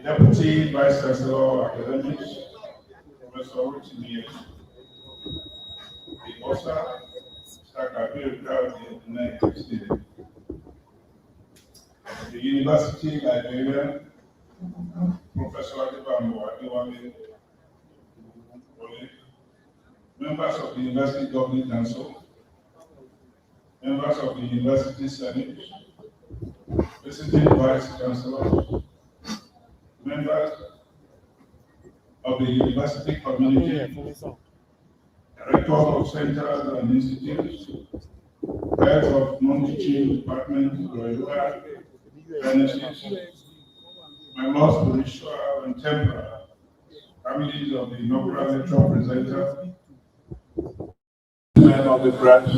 Deputy Vice Chancellor Academics, Professor Rotimi, the author, the United States, the University Librarian, Professor Akinbode, members of the University Governing Council, members of the University Senate, visiting Vice Chancellors, members of the university community, directors of centers and institutes, heads of non-teaching departments, benefits, my most spiritual and temporal, families of the inaugural lecture presenter, men of the press,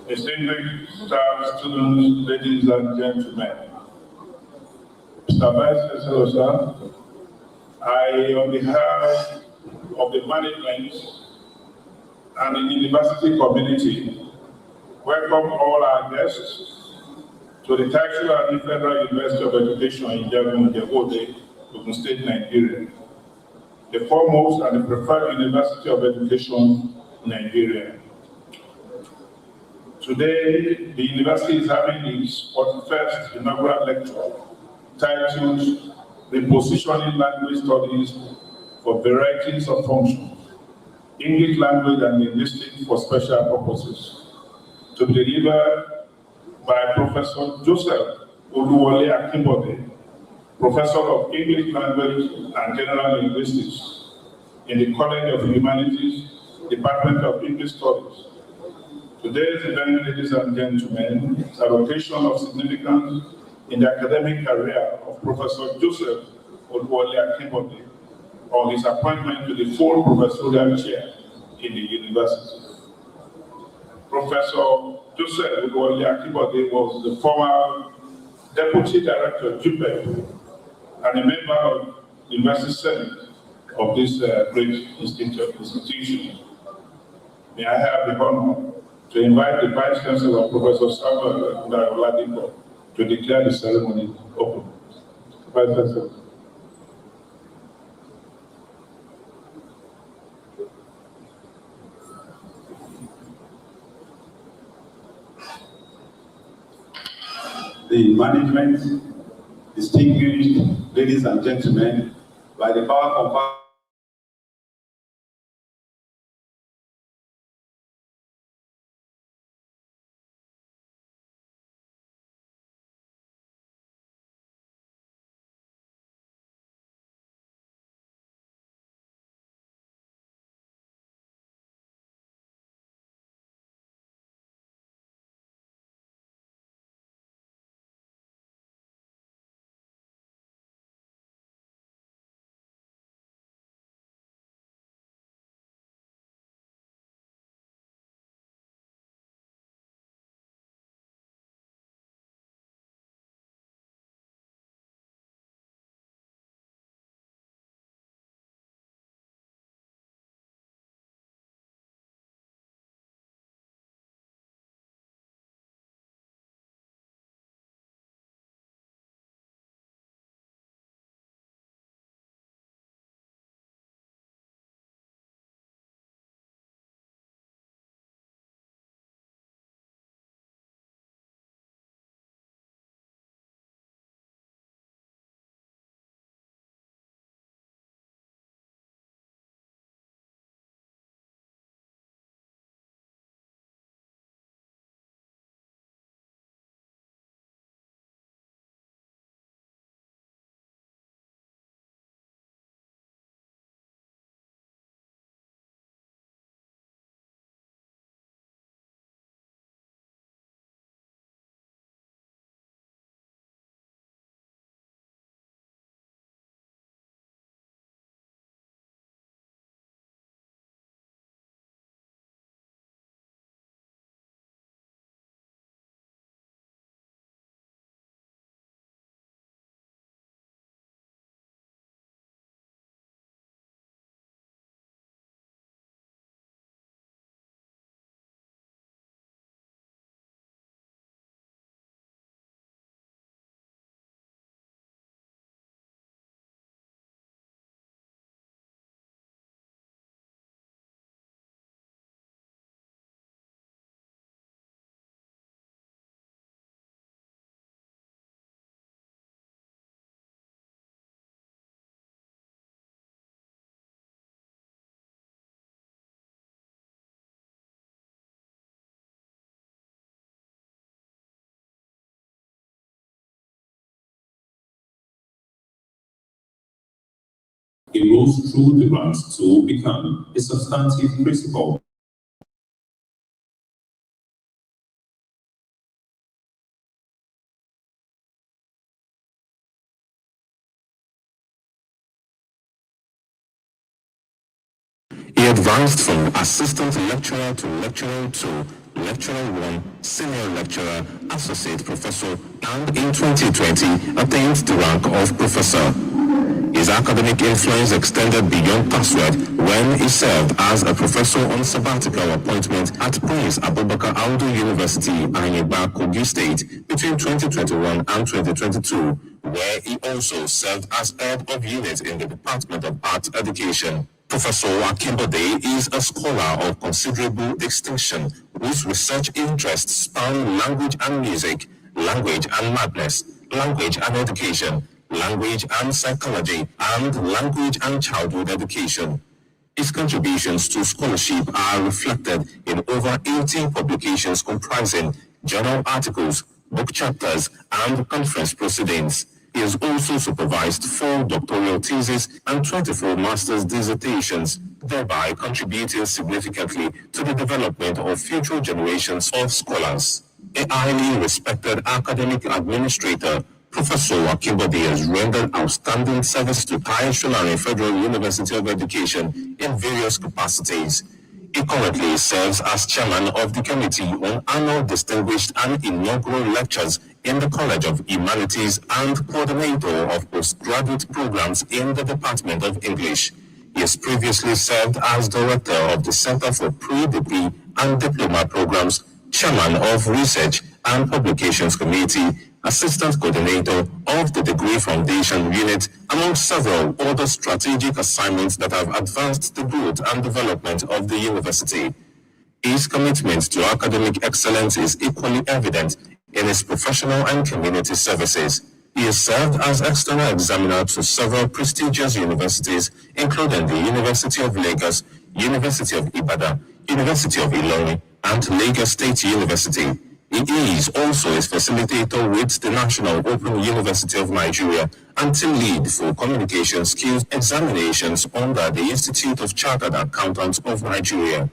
distinguished staff, students, ladies and gentlemen. Mr. Vice Chancellor, sir, I, on behalf of the management and the university community, welcome all our guests to the Tasued Federal University of Education in Ijagun, Ogun State, Nigeria, the foremost and the preferred university of education in Nigeria. Today, the university is having its 41st inaugural lecture titled Repositioning Language Studies for Varieties of Functions, English Language and Linguistics for Special Purposes, to be delivered by Professor Joseph Oluwole Akinbode, Professor of English Language and General Linguistics in the College of Humanities, Department of English Studies. Today's event, ladies and gentlemen, is an occasion of significance in the academic career of Professor Joseph Oluwole Akinbode on his appointment to the full professorial chair in the university. Professor Joseph Oluwole Akinbode was the former Deputy Director, JUPEP, and a member of the University Senate of this great institution. May I have the honor to invite the Vice Chancellor, Professor Samuel Oladipo, to declare the ceremony open. Vice Chancellor. The management, distinguished ladies and gentlemen, by the power of he rose through the ranks to become a substantive principal. He advanced from assistant lecturer to lecturer 2, lecturer 1, senior lecturer, associate professor, and in 2020 attained the rank of professor. His academic influence extended beyond TASFUED when he served as a professor on sabbatical appointment at Prince Abubakar Audu University, Anyigba, Kogi State between 2021 and 2022, where he also served as head of unit in the Department of Art Education. Professor Akinbode is a scholar of considerable distinction whose research interests span language and music, language and madness, language and education, language and psychology, and language and childhood education. His contributions to scholarship are reflected in over 18 publications comprising journal articles, book chapters, and conference proceedings. He has also supervised 4 doctoral theses and 24 master's dissertations, thereby contributing significantly to the development of future generations of scholars. A highly respected academic administrator, Professor Akinbode has rendered outstanding service to Solarin Federal University of Education in various capacities. He currently serves as chairman of the Committee on Annual Distinguished and Inaugural Lectures in the College of Humanities and coordinator of postgraduate programs in the Department of English. He has previously served as director of the Center for Pre-Degree and Diploma Programs, chairman of Research and Publications Committee, assistant coordinator of the Degree Foundation Unit, among several other strategic assignments that have advanced the growth and development of the university. His commitment to academic excellence is equally evident in his professional and community services. He has served as external examiner to several prestigious universities, including the University of Lagos, University of Ibadan, University of Ilorin, and Lagos State University. He is also a facilitator with the National Open University of Nigeria and team lead for communication skills examinations under the Institute of Chartered Accountants of Nigeria.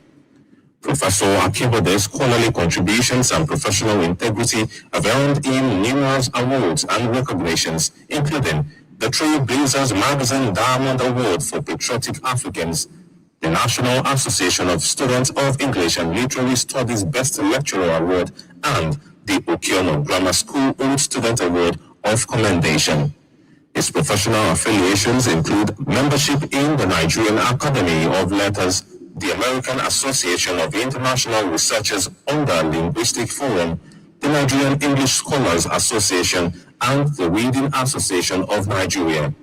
Professor Akinbode's scholarly contributions and professional integrity have earned him numerous awards and recognitions, including the Trailblazers Magazine Diamond Award for Patriotic Africans, the National Association of Students of English and Literary Studies Best Lecturer Award, and the Okiono Grammar School Old Student Award of Commendation. His professional affiliations include membership in the Nigerian Academy of Letters, the American Association of International Researchers under Linguistic Forum, the Nigerian English Scholars Association, and the Reading Association of Nigeria.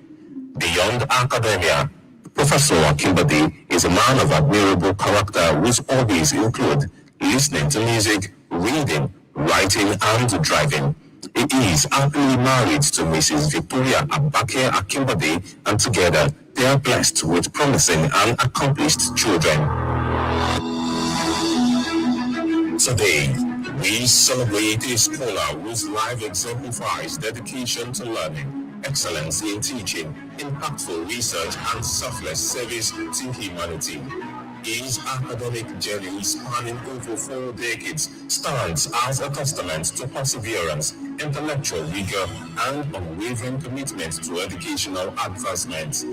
Beyond academia, Professor Akinbode is a man of admirable character whose hobbies include listening to music, reading, writing, and driving. He is happily married to Mrs. Victoria Abake Akinbode, and together they are blessed with promising and accomplished children. Today, we celebrate a scholar whose life exemplifies dedication to learning, excellence in teaching, impactful research, and selfless service to humanity. His academic journey, spanning over 4 decades, stands as a testament to perseverance, intellectual rigor, and unwavering commitment to educational advancement.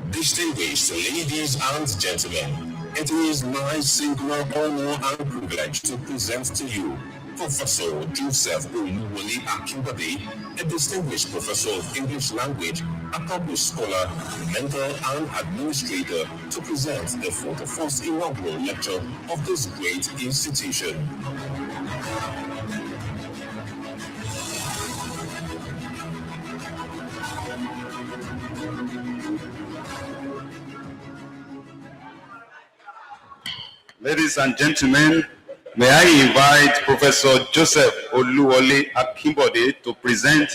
Distinguished ladies and gentlemen, it is my singular honor and privilege to present to you Professor Joseph Oluwole Akinbode, a distinguished professor of English language, accomplished scholar, mentor, and administrator, to present the 41st Inaugural Lecture of this great institution. Ladies and gentlemen, may I invite Professor Joseph Oluwole Akinbode to present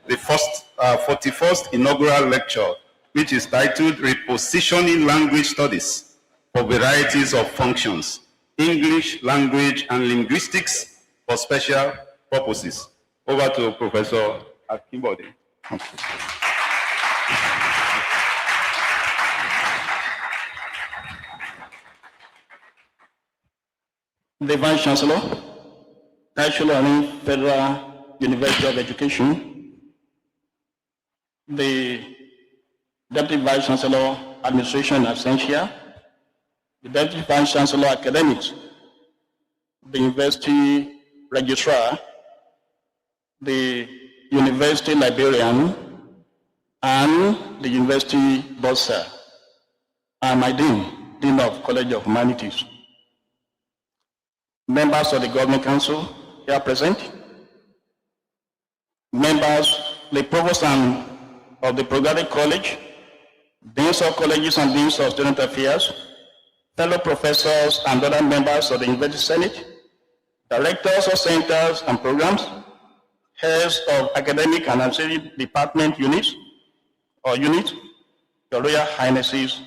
the 41st Inaugural Lecture, which is titled Repositioning Language Studies for Varieties of Functions, English, Language, and Linguistics for Special Purposes. Over to Professor Akinbode. The Vice Chancellor, Solarin Federal University of Education, the Deputy Vice Chancellor, Administration and Absentia, the Deputy Vice Chancellor, Academics, the University Registrar, the University Librarian, and the University Bursar, and my Dean of College of Humanities. Members of the Government Council here present, members, the Provost of the Progressive College, Deans of Colleges and Deans of Student Affairs, fellow professors and other members of the University Senate, directors of centers and programs, heads of academic and ancillary department units, Your Royal Highnesses,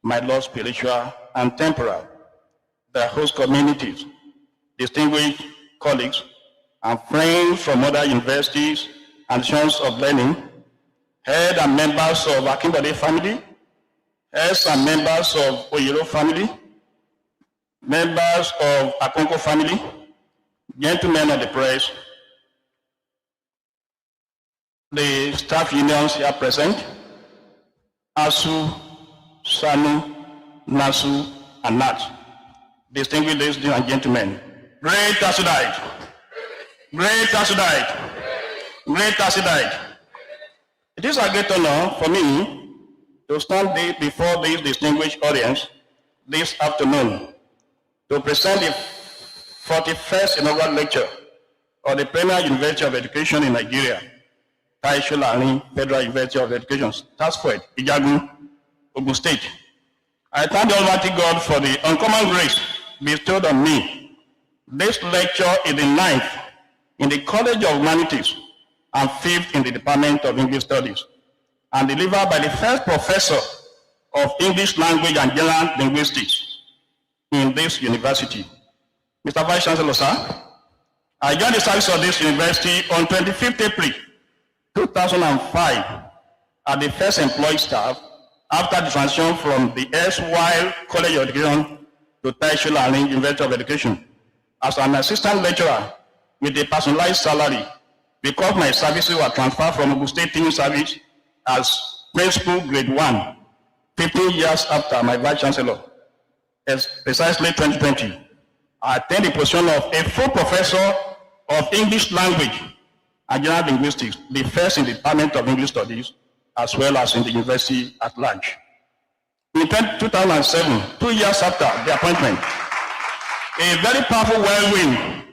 my Lord spiritual and temporal, the host communities, distinguished colleagues, and friends from other universities and institutions of learning, heads and members of Akinbode family, heads and members of Oyero family, members of Akonko family, gentlemen of the press, the staff unions here present, ASU, SANU, NASU, and NAT. Distinguished ladies and gentlemen, great Tasued, great Tasued, great Tasued. It is a great honor for me to stand before this distinguished audience this afternoon to present the 41st Inaugural Lecture of the Premier University of Education in Nigeria, Solarin Federal University of Education, TASFUED, Ijagun, Ogun State. I thank the Almighty God for the uncommon grace bestowed on me. This lecture is the 9th in the College of Humanities and 5th in the Department of English Studies, and delivered by the first professor of English Language and General Linguistics in this university. Mr. Vice Chancellor, sir, I joined the service of this university on 25th April 2005 as the first employed staff after the transition from the erstwhile College of Education to Solarin University of Education as an assistant lecturer with a personalized salary because my services were transferred from Ogun State Teaching Service as principal grade 1, 15 years after my Vice Chancellor, as precisely 2020. I attained the position of a full professor of English Language and General Linguistics, the first in the Department of English Studies, as well as in the university at large. In 2007, 2 years after the appointment, a very powerful whirlwind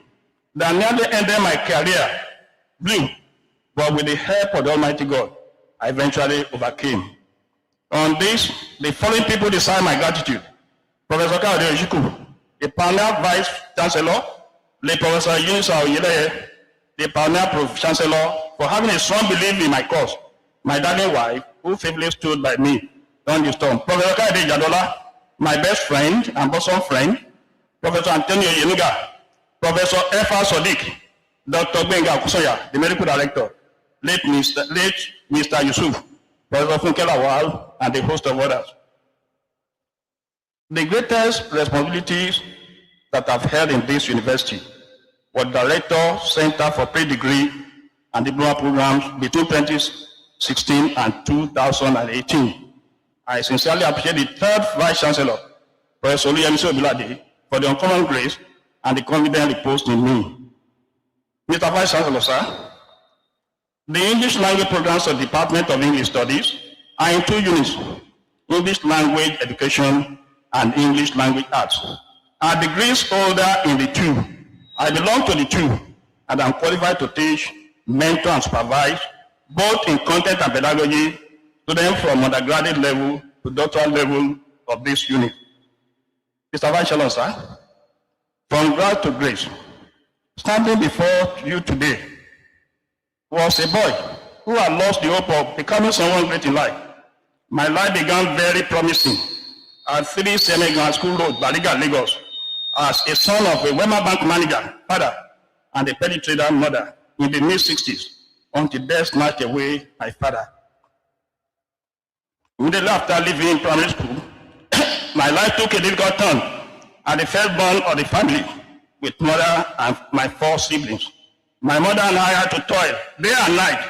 that nearly ended my career blew, but with the help of the Almighty God, I eventually overcame. On this, the following people deserve my gratitude. Professor Ijagun, the pioneer Vice Chancellor, the Professor Yunisa Oyeleye, the pioneer Prof Chancellor, for having a strong belief in my cause. My darling wife, who faithfully stood by me during the storm. Professor Ijagun, my best friend and bosom friend. Professor Antonio Yenuga, Professor F.R. Sadiq, Dr. Benga Kusoya, the medical director, late Mr. Yusuf, Professor Funke Lawal, and a host of others. The greatest responsibilities that I've held in this university was Director, Center for Pre-Degree and Diploma Programs between 2016 and 2018. I sincerely appreciate the third Vice Chancellor, Professor Oluwole, for the uncommon grace and the confidence reposed in me. Mr. Vice Chancellor, sir, the English language programs of the Department of English Studies are in 2 units, English Language Education and English Language Arts. Our degrees holder in the 2. I belong to the 2, and I'm qualified to teach, mentor, and supervise, both in content and pedagogy, students from undergraduate level to doctoral level of this unit. Mr. Vice Chancellor, sir, from grace to grace, standing before you today was a boy who had lost the hope of becoming someone great in life. My life began very promising at 3 Senegal School Road, Bariga, Lagos, as a son of a Wema Bank manager, father, and a petty trader mother in the mid-60s. until death snatched away my father. Immediately after leaving primary school, my life took a difficult turn at the firstborn of the family with mother and my 4 siblings. My mother and I had to toil day and night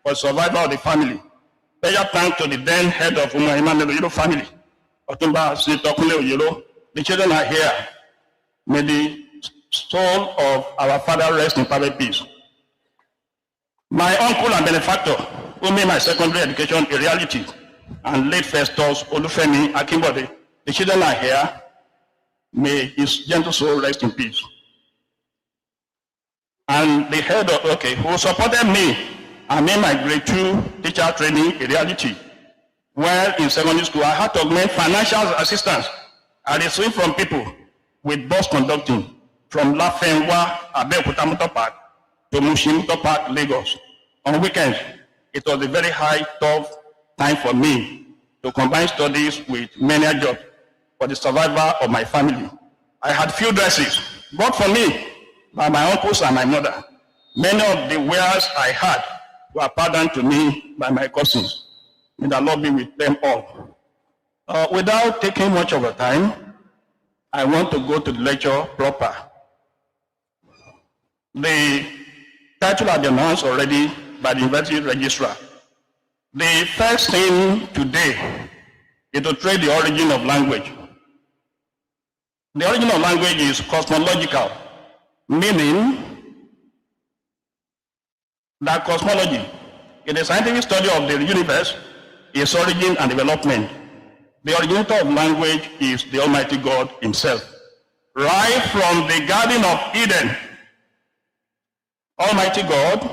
for the survival of the family. Special thanks to the then head of Humanities family, Otumba Sitokunle Oyelo. The children are here. May the soul of our father rest in perfect peace. My uncle and benefactor, who made my secondary education a reality, and late Festus Olufemi Akinbode, the children are here. May his gentle soul rest in peace. And the head of, who supported me and made my grade 2 teacher training a reality. While in secondary school, I had to augment financial assistance I received from people with bus conducting from Lafenwa, Abeokuta Motor Park to Mushin Motor Park, Lagos. On weekends, it was a very high, tough time for me to combine studies with many jobs for the survival of my family. I had few dresses bought for me by my uncles and my mother. Many of the wares I had were pardoned to me by my cousins. May the Lord be with them all. Without taking much of your time, I want to go to the lecture proper. The title has been announced already by the university registrar. The first thing today is to trace the origin of language. The origin of language is cosmological, meaning that cosmology is the scientific study of the universe, its origin and development. The originator of language is the Almighty God himself. Right from the Garden of Eden, Almighty God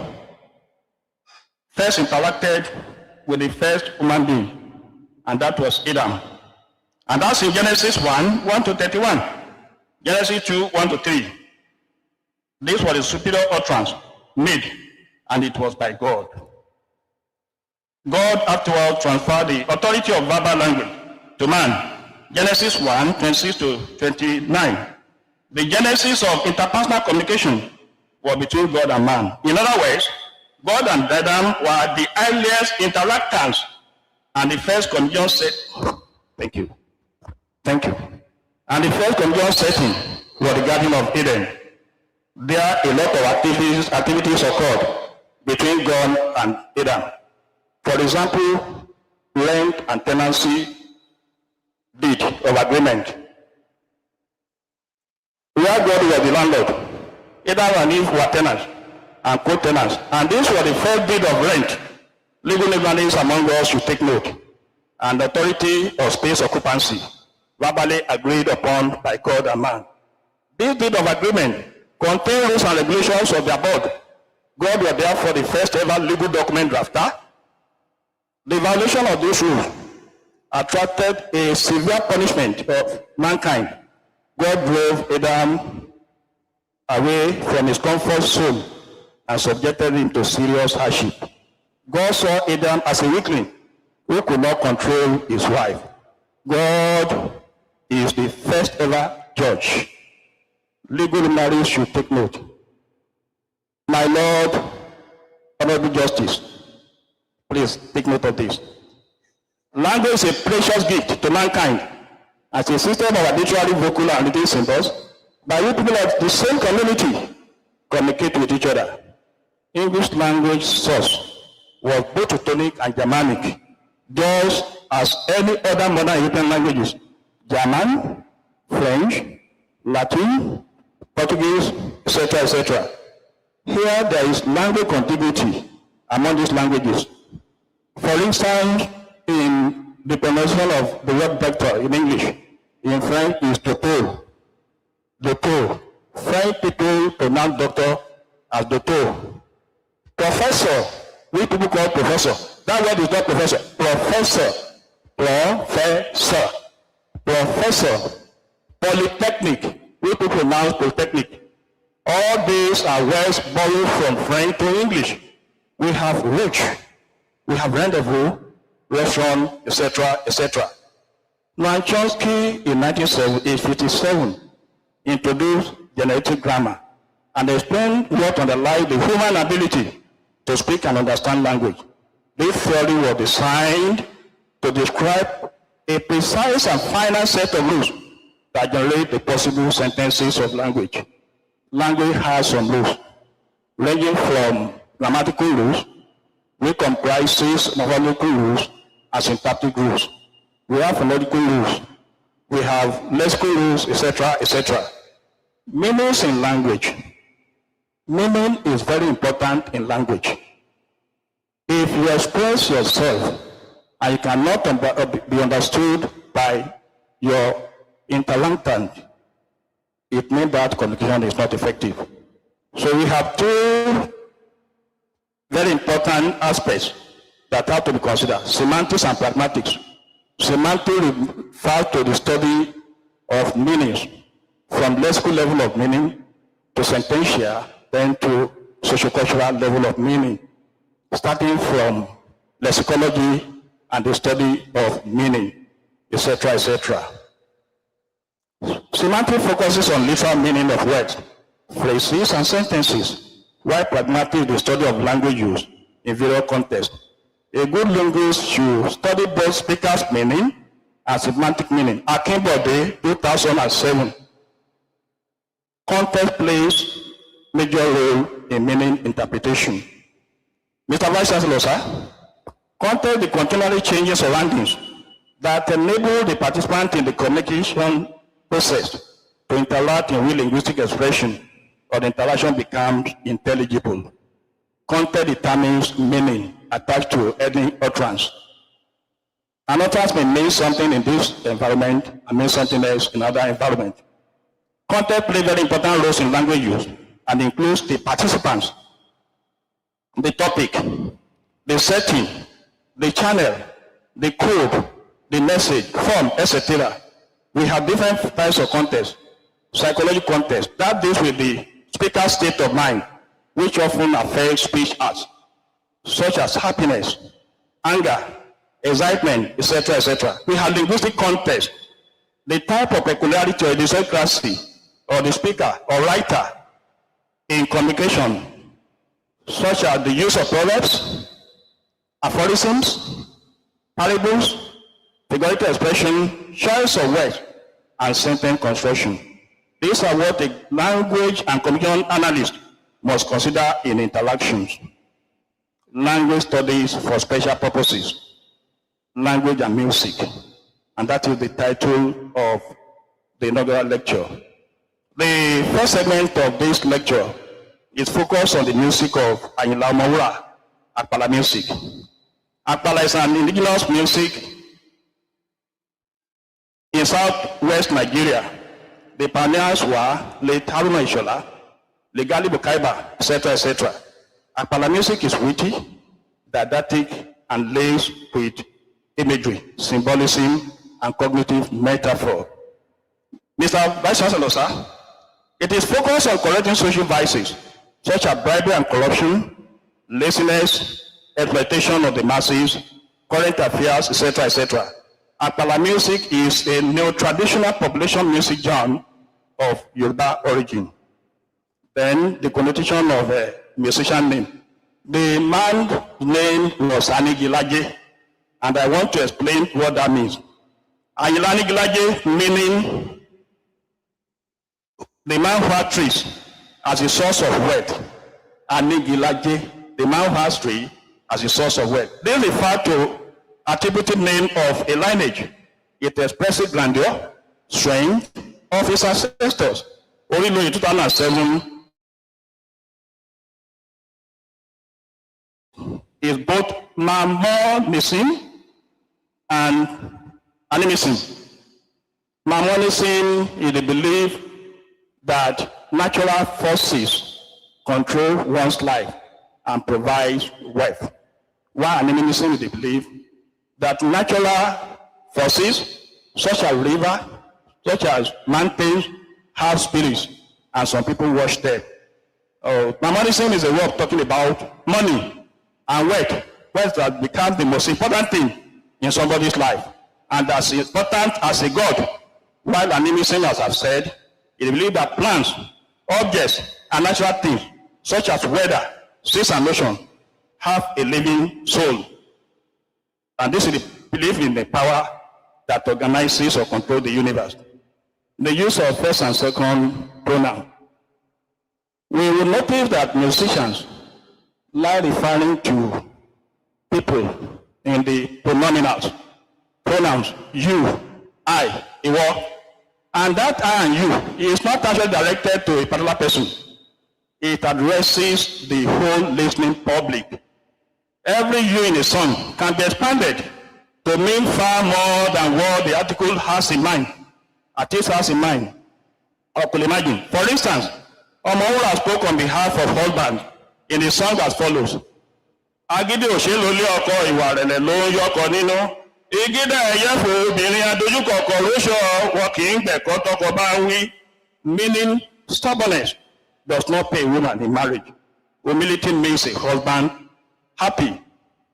first interacted with the first human being, and that was Adam. And that's in Genesis 1 to 31. Genesis 2, 1 to 3. This was a superior utterance made, and it was by God. God afterward transferred the authority of verbal language to man. Genesis 1, 26 to 29. The genesis of interpersonal communication was between God and man. In other words, God and Adam were the earliest interactants, and the first communion set. Thank you. And the first communion setting was the Garden of Eden. There, a lot of activities occurred between God and Adam. For example, rent and tenancy deed of agreement. Where God was the landlord, Adam and Eve were tenants and co-tenants. And this was the first deed of rent. Legal legalists among us should take note. And authority of space occupancy, verbally agreed upon by God and man. This deed of agreement contains rules and regulations of the abode. God was therefore the first ever legal document drafter. The violation of these rules attracted a severe punishment of mankind. God drove Adam away from his comfort zone and subjected him to serious hardship. God saw Adam as a weakling who could not control his wife. God is the first ever judge. Legal luminaries should take note. My Lord, Honorable Justice, please take note of this. Language is a precious gift to mankind as a system of arbitrary vocal and written symbols by which people of the same community communicate with each other. English language source was both Teutonic and Germanic, just as any other modern European languages, German, French, Latin, Portuguese, etc., etc. Here there is language contiguity among these languages. For instance, in the pronunciation of the word doctor in English, in French is docteur. French people pronounce doctor as docteur. Professor, we people call professor. That word is not professor. Professor. Polytechnic, we people pronounce polytechnic. All these are words borrowed from French to English. We have roach, we have rendezvous, restaurant, etc., etc. Now, Chomsky in 1957 introduced generative grammar and explained what underlies the human ability to speak and understand language. This theory was designed to describe a precise and final set of rules that generate the possible sentences of language. Language has some rules, ranging from grammatical rules, which comprises morphological rules and syntactic rules. We have phonological rules, we have lexical rules, etc., etc. Meanings in language. Meaning is very important in language. If you express yourself and you cannot be understood by your interlocutant, it means that communication is not effective. So we have two very important aspects that have to be considered: semantics and pragmatics. Semantics refers to the study of meanings from lexical level of meaning to sentential, then to sociocultural level of meaning, starting from lexicology and the study of meaning, etc., etc. Semantics focuses on literal meaning of words, phrases, and sentences, while pragmatics is the study of language use in various contexts. A good linguist should study both speaker's meaning and semantic meaning. Akinbode, 2007. Context plays major role in meaning interpretation. Mr. Vice Chancellor, sir, context the continually changing surroundings that enable the participant in the communication process to interact in real linguistic expression, or the interaction becomes intelligible. Context determines meaning attached to any utterance. An utterance may mean something in this environment and mean something else in another environment. Context plays very important roles in language use and includes the participants, the topic, the setting, the channel, the code, the message, form, etc. We have different types of context. Psychological context, that deals with the speaker's state of mind, which often affects speech arts, such as happiness, anger, excitement, etc., etc. We have linguistic context, the type of peculiarity or idiosyncrasy of the speaker or writer in communication, such as the use of proverbs, aphorisms, parables, figurative expression, choice of words, and sentence construction. These are what a language and communication analyst must consider in interactions. Language studies for special purposes, language and music, and that is the title of the inaugural lecture. The first segment of this lecture is focused on the music of Ayinla Ọmọwúrà, Apala music. Apala is an indigenous music in southwest Nigeria. The pioneers were late Haruna Ishola, Legali Bukaiba, etc., etc. Apala music is witty, didactic, and laced with imagery, symbolism, and cognitive metaphor. Mr. Vice Chancellor, sir, it is focused on correcting social vices, such as bribery and corruption, laziness, exploitation of the masses, current affairs, etc., etc. Apala music is a neo-traditional population music genre of Yoruba origin. Then the connotation of a musician name. The man's name was Anigilaje, and I want to explain what that means. Anigilaje meaning the man who has trees as a source of wealth. Anigilaje, the man who has tree as a source of wealth. This refers to attributed name of a lineage. It expresses grandeur, strength of his ancestors. Only in 2007 is both Mamonism and animism. Mamonism is the belief that natural forces control one's life and provide wealth, while animism is the belief that natural forces, such as river, such as mountains, have spirits, and some people worship them. Mamonism is a way of talking about money and wealth. Wealth has become the most important thing in somebody's life, and as important as a god. While animism, as I've said, it believes that plants, objects, and natural things, such as weather, seas and ocean, have a living soul. And this is the belief in the power that organizes or controls the universe. The use of first and second pronoun. We will notice that musicians like referring to people in the pronominals, pronouns, you, I, iwo, and that I and you is not actually directed to a particular person. It addresses the whole listening public. Every you in a song can be expanded to mean far more than what the article has in mind, artist has in mind, or could imagine. For instance, Oluwole spoke on behalf of husband in a song as follows. Agídí òṣèlú lé ọkọ ìwà rẹ̀lẹ̀ ló ń yọkọ nínú. Ìgídà ẹ̀yẹ́fò obìnrin adójúkọ̀kọ̀ lóṣọ wọn kì í gbẹ̀kọ́ tọkọ bá ń wí. Meaning stubbornness does not pay a woman in marriage. Humility makes a husband happy.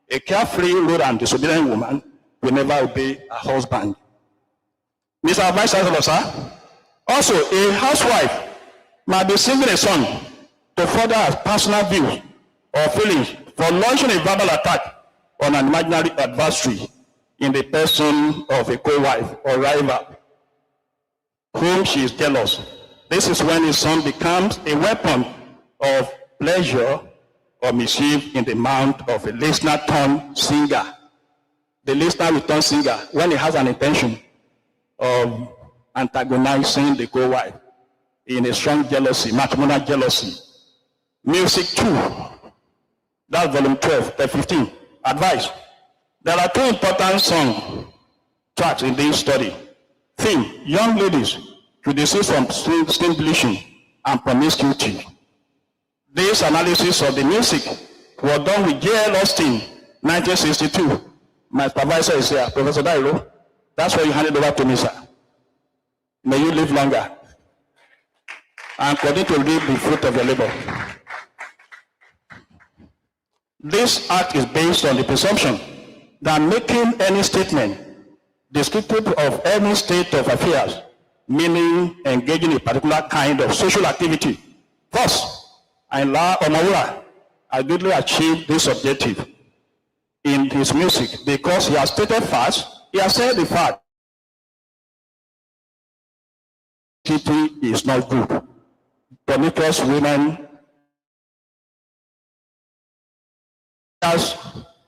A carefree, rude and disobedient woman will never obey her husband. Mr. Vice Chancellor, sir. Also, a housewife might be singing a song to further her personal views or feelings for launching a verbal attack on an imaginary adversary in the person of a co-wife or rival whom she is jealous. This is when a song becomes a weapon of pleasure or mischief in the mouth of a listener turned singer. The listener will turn singer when he has an intention of antagonizing the co-wife in a strong jealousy, matrimonial jealousy. Music 2, that's volume 12, 15. Advice. There are two important song tracks in this study. Theme, young ladies should desist from skin bleaching and promiscuity. This analysis of the music was done with J.L. Austin, 1962. My supervisor is here, Professor Dairo. That's why you hand it over to me, sir. May you live longer and continue to reap the fruit of your labor. This act is based on the presumption that making any statement descriptive of any state of affairs, meaning engaging in a particular kind of social activity. Thus, Ayinla Ọmọwúrà has greatly achieved this objective in his music because he has stated facts, he has said the fact. City is not good. Promiscuous women has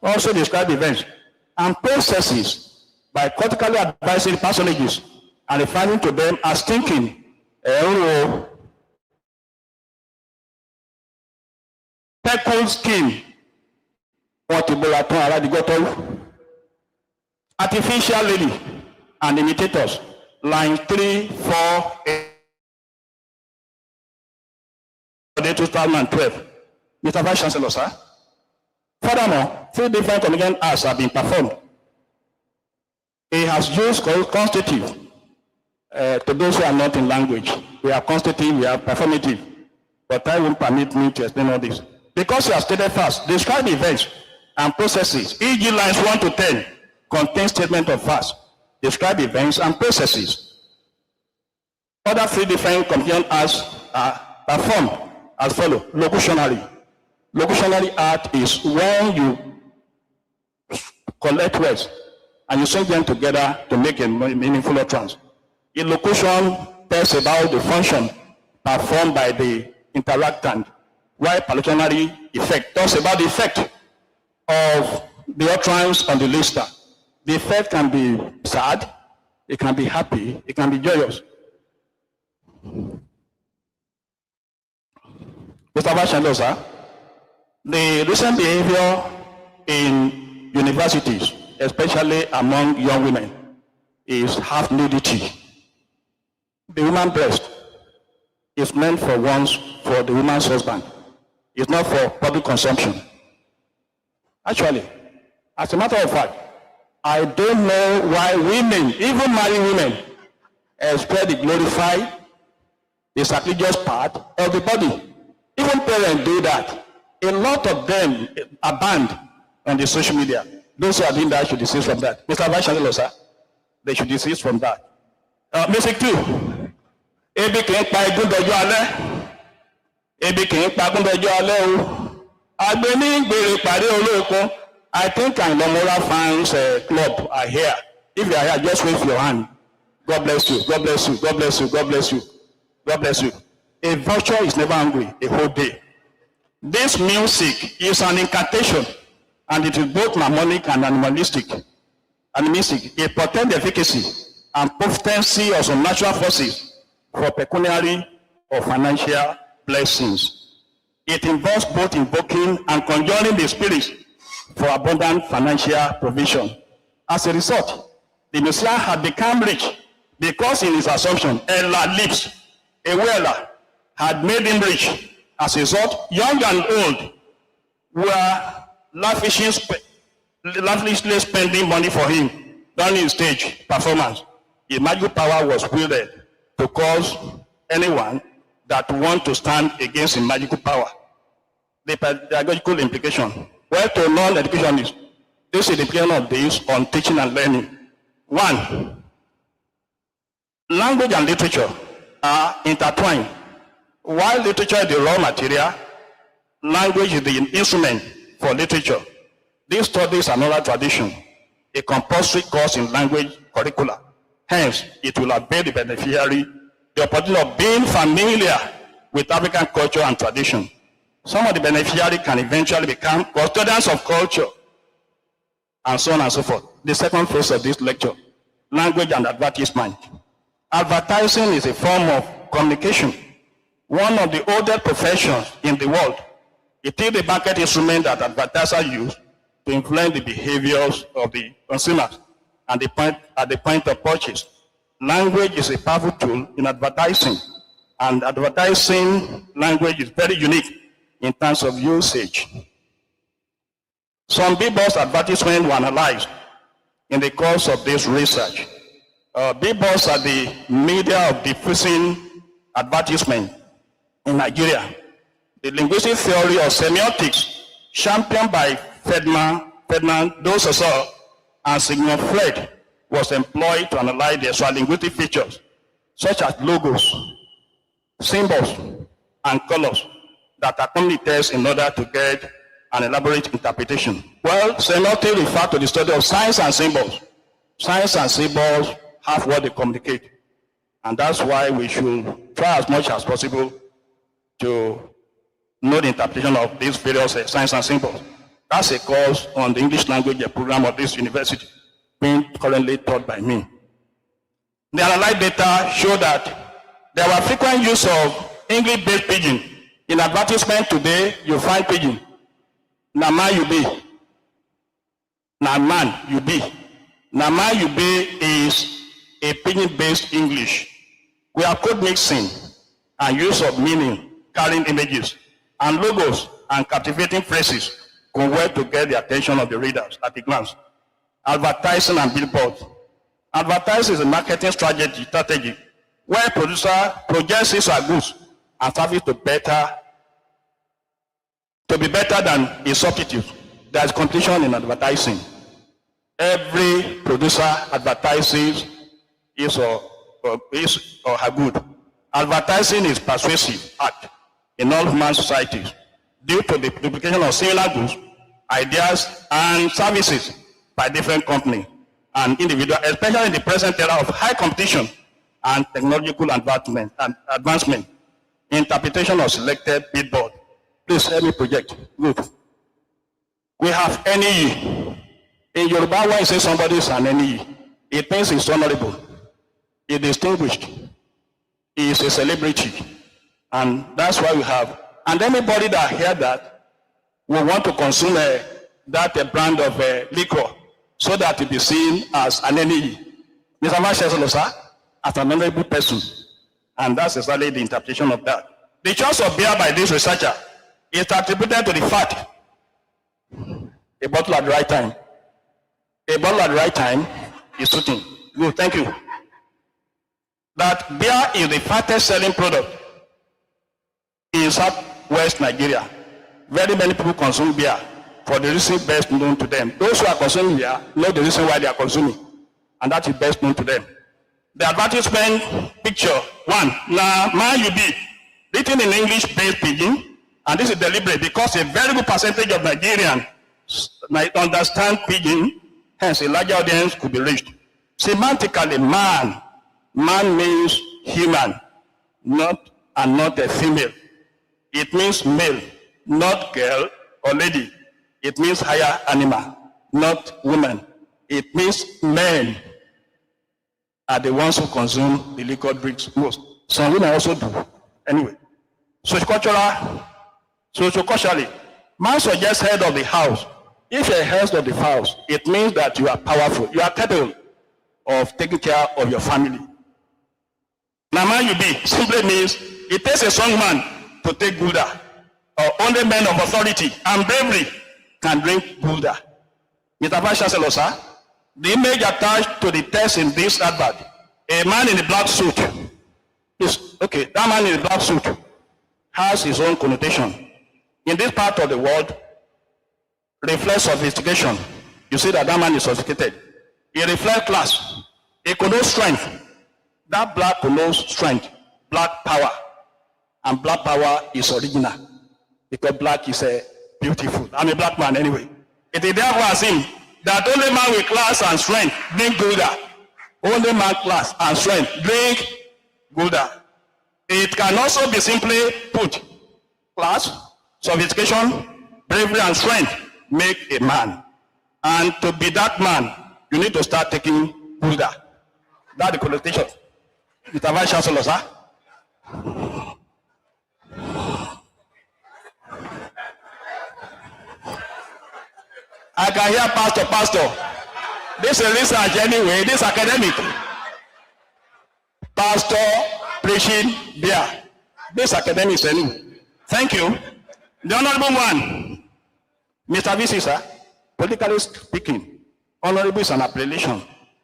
also described events and processes by critically advising personages and referring to them as thinking, peckle scheme, artificial lady and imitators, line 3, 4, 8, 2012. Mr. Vice Chancellor, sir. Furthermore, 3 different comedian acts have been performed. He has used constitutive. To those who are not in language, we are constitutive, we are performative. But time won't permit me to explain all this. Because he has stated first, describe events and processes. E.g. lines 1 to 10 contain statement of facts. Describe events and processes. Other 3 different comedian acts are performed as follows. Locutionary. Locutionary art is when you collect words and you sing them together to make a meaningful utterance. Elocution tells about the function performed by the interactant, while palliatory effect talks about the effect of the utterance on the listener. The effect can be sad, it can be happy, it can be joyous. Mr. Vice Chancellor, sir, the recent behavior in universities, especially among young women, is half nudity. The woman breast is meant for the woman's husband. It's not for public consumption. Actually, as a matter of fact, I don't know why women, even married women, spread the glorified, the sacrilegious part of the body. Even parents do that. A lot of them are banned on the social media. Those who are doing that should desist from that. Mr. Vice Chancellor, sir, they should desist from that. Music 2. Ebi kì í pa igún dọjọ́ alẹ́. Ebi kì í pa igún dọjọ́ alẹ́ o. Agbeni Gbere Pade Olókun, I think Ainomola fans club are here. If you are here, just wave your hand. God bless you, God bless you, God bless you, God bless you, God bless you. A vulture is never hungry a whole day. This music is an incantation, and it is both mnemonic and animalistic. It portends the efficacy and potency of some natural forces for pecuniary or financial blessings. It involves both invoking and conjuring the spirits for abundant financial provision. As a result, the Messiah had become rich because in his assumption, Ella lips, a weller, had made him rich. As a result, young and old were lavishly spending money for him during his stage performance. His magic power was wielded to cause anyone that want to stand against his magical power. The pedagogical implication. Well, to non-educationists, this is the implication of this on teaching and learning. 1, language and literature are intertwined. While literature is the raw material, language is the instrument for literature. These studies are another tradition, a compulsory course in language curricula. Hence, it will avail the beneficiary the opportunity of being familiar with African culture and tradition. Some of the beneficiaries can eventually become custodians of culture, and so on and so forth. The second phase of this lecture, language and advertisement. Advertising is a form of communication, one of the oldest professions in the world. It is the market instrument that advertisers use to influence the behaviors of the consumers and at the point of purchase. Language is a powerful tool in advertising, and advertising language is very unique in terms of usage. Some billboards advertisements were analyzed in the course of this research. Billboards are the media of diffusing advertisement in Nigeria. The linguistic theory of semiotics, championed by Ferdinand Saussure and Sigmund Freud, was employed to analyze the sociolinguistic features, such as logos, symbols, and colors that accompany text in order to get an elaborate interpretation. Well, semiotics refers to the study of signs and symbols. Signs and symbols have what they communicate. And that's why we should try as much as possible to know the interpretation of these various signs and symbols. That's a course on the English language program of this university, being currently taught by me. The analyzed data show that there were frequent use of English-based pidgin. In advertisement today, you find pidgin. Nama you be. Naman you be. Nama you be is a pidgin-based English. We have code mixing and use of meaning, carrying images, and logos and captivating phrases convert to get the attention of the readers at a glance. Advertising and billboards. Advertising is a marketing strategy where producer projects his goods and service to be better than a substitute. There is competition in advertising. Every producer advertises his or her good. Advertising is persuasive act in all human societies due to the duplication of similar goods, ideas, and services by different companies and individuals, especially in the present era of high competition and technological advancement. Interpretation of selected billboard. Please help me project. Good. We have NE. In Yoruba, when you say somebody is an NE, it means he's honorable, he's distinguished, he is a celebrity. And that's why we have. And anybody that hear that will want to consume that brand of liquor so that it be seen as an NE. Mr. Manchester, sir, as an honorable person. And that's exactly the interpretation of that. The choice of beer by this researcher is attributed to the fact a bottle at the right time. A bottle at the right time is suiting. Good, thank you. That beer is the fastest selling product in Southwest Nigeria. Very many people consume beer for the reason best known to them. Those who are consuming beer know the reason why they are consuming, and that is best known to them. The advertisement picture, 1, na man you be, written in English-based pidgin, And this is deliberate because a very good percentage of Nigerians might understand pidgin, hence a larger audience could be reached. Semantically, man means human, not a female. It means male, not girl or lady. It means higher animal, not woman. It means men are the ones who consume the liquor drinks most. Some women also do. Anyway, socioculturally, man suggests head of the house. If you're head of the house, it means that you are powerful. You are capable of taking care of your family. Now, man you be simply means it takes a strong man to take Gulda. Or only men of authority and bravery can drink Gulda. Mr. Vice Chancellor, sir, the image attached to the text in this advert, a man in a black suit, that man in a black suit has his own connotation. In this part of the world, reflects sophistication. You see that man is sophisticated. He reflects class. He connotes strength. That black connotes strength, black power. And black power is original. Because black is beautiful. I'm a black man anyway. It is therefore as him that only man with class and strength drink Gulda. Only man class and strength drink Gulda. It can also be simply put. Class, sophistication, bravery and strength make a man. And to be that man, you need to start taking Gulda. That's the connotation. Mr. Vice Chancellor, sir. I can hear pastor. This is research anyway, this is academic. Pastor preaching beer. This academics anyway. Thank you. The honorable one, Mr. VC, sir, politically speaking, honorable is an appellation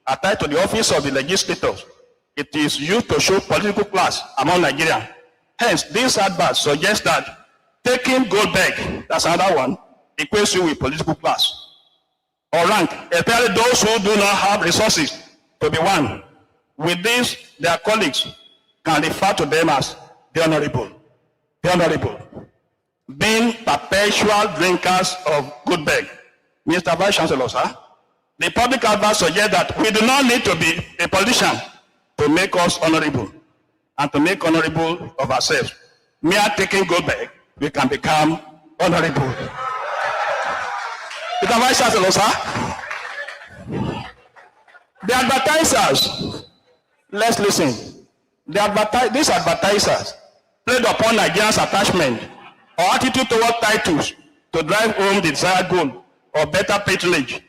attached to the office of the legislators. It is used to show political class among Nigerians. Hence, this advert suggests that taking gold bag, that's another one, equates you with political class or rank, especially those who do not have resources to be one. With this, their colleagues can refer to them as the honorable. The honorable. Being perpetual drinkers of good bag. Mr. Vice Chancellor, sir, the public advert suggests that we do not need to be a politician to make us honorable and to make honorable of ourselves. Mere taking good bag, we can become honorable. Mr. Vice Chancellor, sir, the advertisers, let's listen. These advertisers played upon Nigerians' attachment or attitude toward titles to drive home the desired goal or better patronage.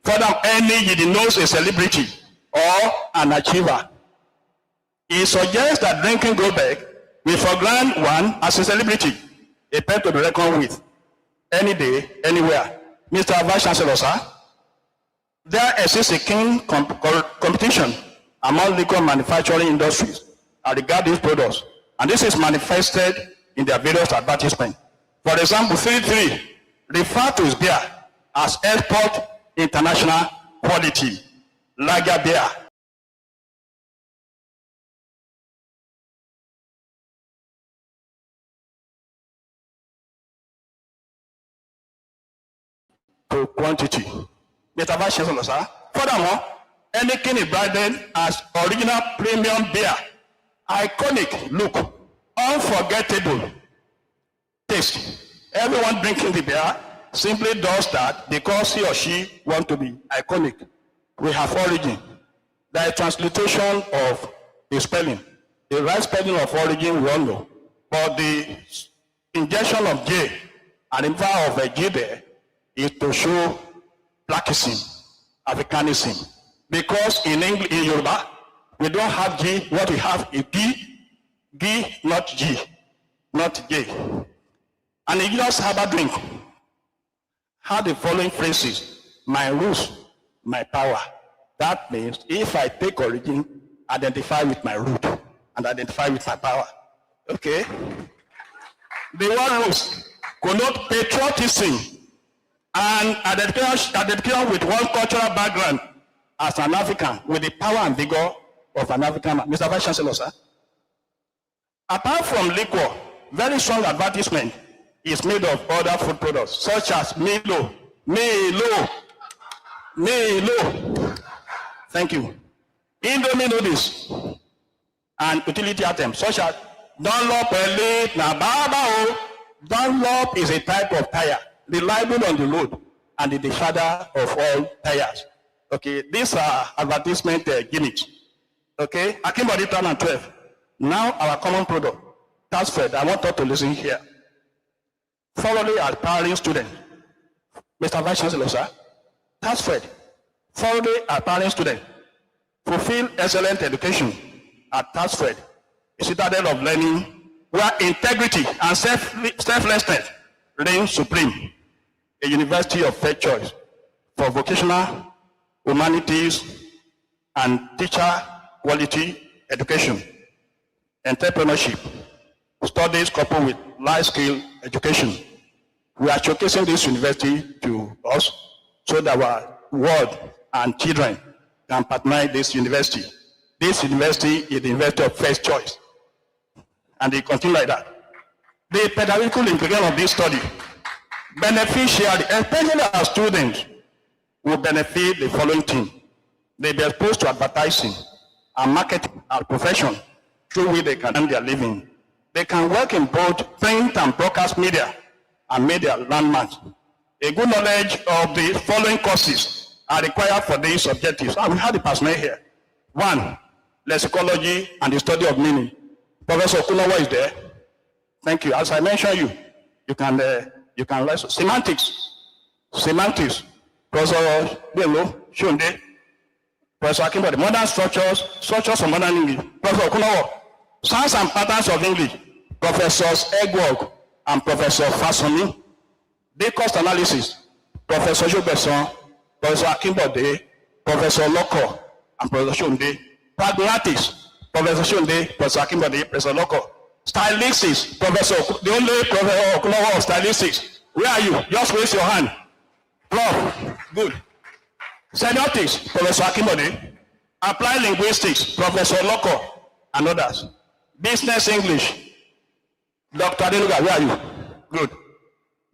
Further, any knows a celebrity or an achiever. He suggests that drinking go back will foreground one as a celebrity, a pen to be reckoned with, any day, anywhere. Mr. Vice Chancellor, sir, there exists a keen competition among liquor manufacturing industries regarding these products, and this is manifested in their various advertisements. For example, 33 refer to his beer as export international quality lager beer. To quantity. Mr. Vice Chancellor, sir. Furthermore, anything is branded as original premium beer, iconic look, unforgettable taste. Everyone drinking the beer simply does that because he or she wants to be iconic. We have origin. There is transliteration of the spelling. The right spelling of origin we all know, but the injection of J and the power of a J there is to show blackism, Africanism. Because in English, in Yoruba, we don't have G. What we have is G, not G, not J. An indigenous herbal drink had the following phrases: my roots, my power. That means if I take origin, identify with my root and identify with my power. Okay? The word roots connote patriotism and identification with one cultural background as an African with the power and vigor of an African man. Mr. Vice Chancellor, sir. Apart from liquor, very strong advertisement is made of other food products, such as Milo. Thank you. Indomie noodles and utility items, such as Dunlop Elite, Nababa. Dunlop is a type of tire, reliable on the road, and the father of all tires. Okay, these are advertisement gimmicks. Okay, Akinbode 2012. Now our common product, TASFUED. I want you to listen here. Thoroughly aspiring student, Mr. Vice Chancellor, sir. TASFUED, thoroughly aspiring student, fulfill excellent education at TASFUED, a citadel of learning where integrity and selflessness reign supreme. A university of fair choice for vocational, humanities, and teacher quality education, entrepreneurship, studies coupled with life skill education. We are showcasing this university to us so that our world and children can patronize this university. This university is the university of first choice. And they continue like that. The pedagogical implication of this study, beneficiary, especially our students, will benefit the following thing. They be exposed to advertising and marketing as profession through which they can earn their living. They can work in both print and broadcast media and media landmarks. A good knowledge of the following courses are required for these objectives. We have the personnel here. 1, lexicology and the study of meaning. Professor Oluwole is there. Thank you. As I mentioned, you can learn semantics. Professor Bello, Shunde, Professor Akinbode, modern structures of modern English. Professor Oluwole, sounds and patterns of English. Professors Egwog and Professor Fasoni. Day cost analysis. Professor Jobeson, Professor Akinbode, Professor Loko, and Professor Shunde. Pragmatics. Professor Shunde, Professor Akinbode, Professor Loko. Stylistics, Professor, the only Professor Okunowo of Stylistics. Where are you? Just raise your hand. Prof, good. Semiotics, Professor Akinbode. Applied Linguistics, Professor Loko, and others. Business English, Dr. Adenuga, where are you? Good.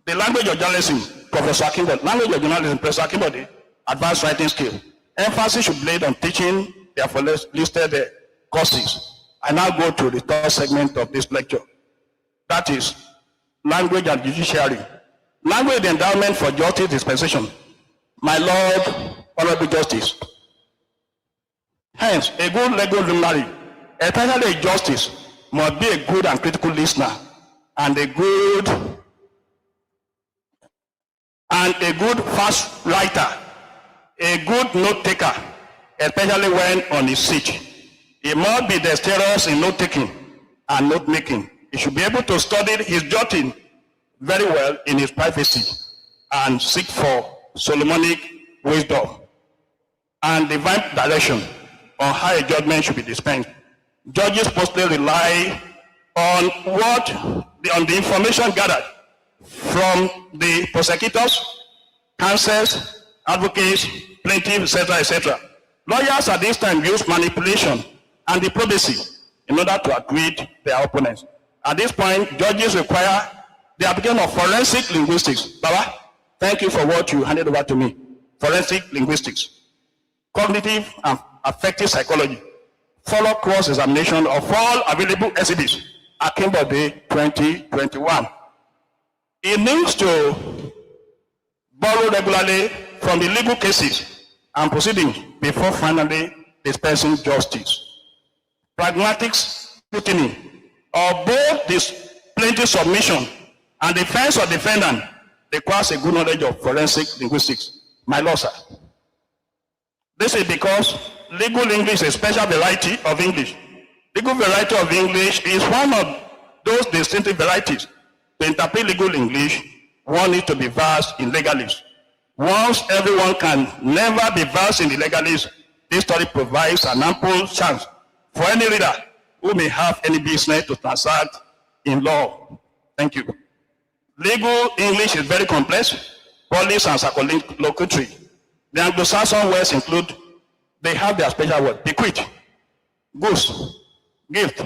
The language of journalism, Professor Akinbode. Language of journalism, Professor Akinbode. Advanced writing skill. Emphasis should be laid on teaching the listed courses. I now go to the third segment of this lecture. That is language and judiciary. Language endowment for justice dispensation. My Lord, Honorable Justice. Hence, a good legal luminary, especially a justice, must be a good and critical listener and a good fast writer, a good note taker, especially when on his seat. He must be dexterous in note-taking and note-making. He should be able to study his jotting very well in his privacy and seek for Solomonic wisdom and divine direction on how a judgment should be dispensed. Judges mostly rely on the information gathered from the prosecutors, counsels, advocates, plaintiffs, etc. Lawyers at this time use manipulation and diplomacy in order to outwit their opponents. At this point, judges require the application of forensic linguistics. Baba, thank you for what you handed over to me. Forensic linguistics, cognitive and affective psychology, follow cross-examination of all available exhibits. Akinbode 2021. It needs to borrow regularly from the legal cases and proceedings before finally dispensing justice. Pragmatic scrutiny of both this plaintiff submission and defense or defendant requires a good knowledge of forensic linguistics. My Lord, sir. This is because legal English is a special variety of English. Legal variety of English is one of those distinctive varieties. To interpret legal English, one needs to be versed in legalese. Once everyone can never be versed in the legalese, this study provides an ample chance for any reader who may have any business to transact in law. Thank you. Legal English is very complex, police and circumlocutory. The Anglo-Saxon words include, they have their special word, bequeath, goose, gift,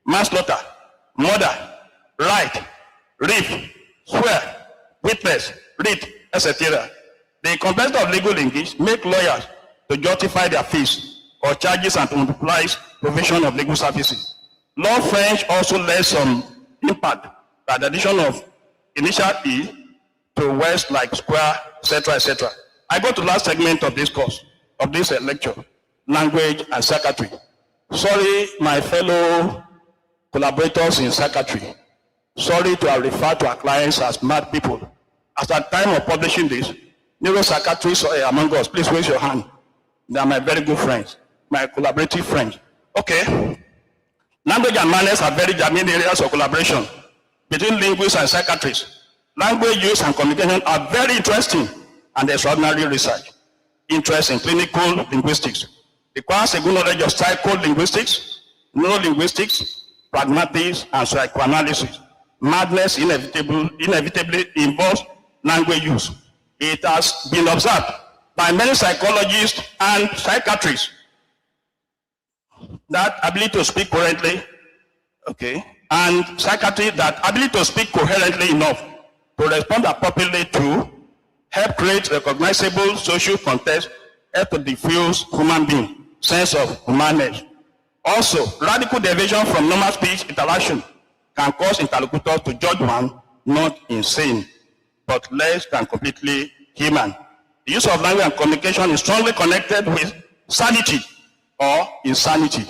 manslaughter, murder, right, reef, swear, witness, read, etc. The complexity of legal English make lawyers to justify their fees or charges and to multiply provision of legal services. Law French also led some impact by the addition of initial E to words like square, etc., etc. I go to the last segment of this course, of this lecture, language and circuitry. Sorry, my fellow collaborators in circuitry. Sorry to have referred to our clients as mad people. At the time of publishing this, neuropsychiatrists among us, please raise your hand. They are my very good friends, my collaborative friends. Okay. Language and manners are very germane areas of collaboration between linguists and psychiatrists. Language use and communication are very interesting and extraordinary research. Interest in clinical linguistics requires a good knowledge of psycholinguistics, neurolinguistics, pragmatics, and psychoanalysis. Madness inevitably involves language use. It has been observed by many psychologists and psychiatrists that ability to speak coherently, and psychiatry that ability to speak coherently enough to respond appropriately to help create recognizable social context, help to diffuse human being sense of humanity. Also, radical deviation from normal speech interaction can cause interlocutors to judge one not insane, but less than completely human. The use of language and communication is strongly connected with sanity or insanity.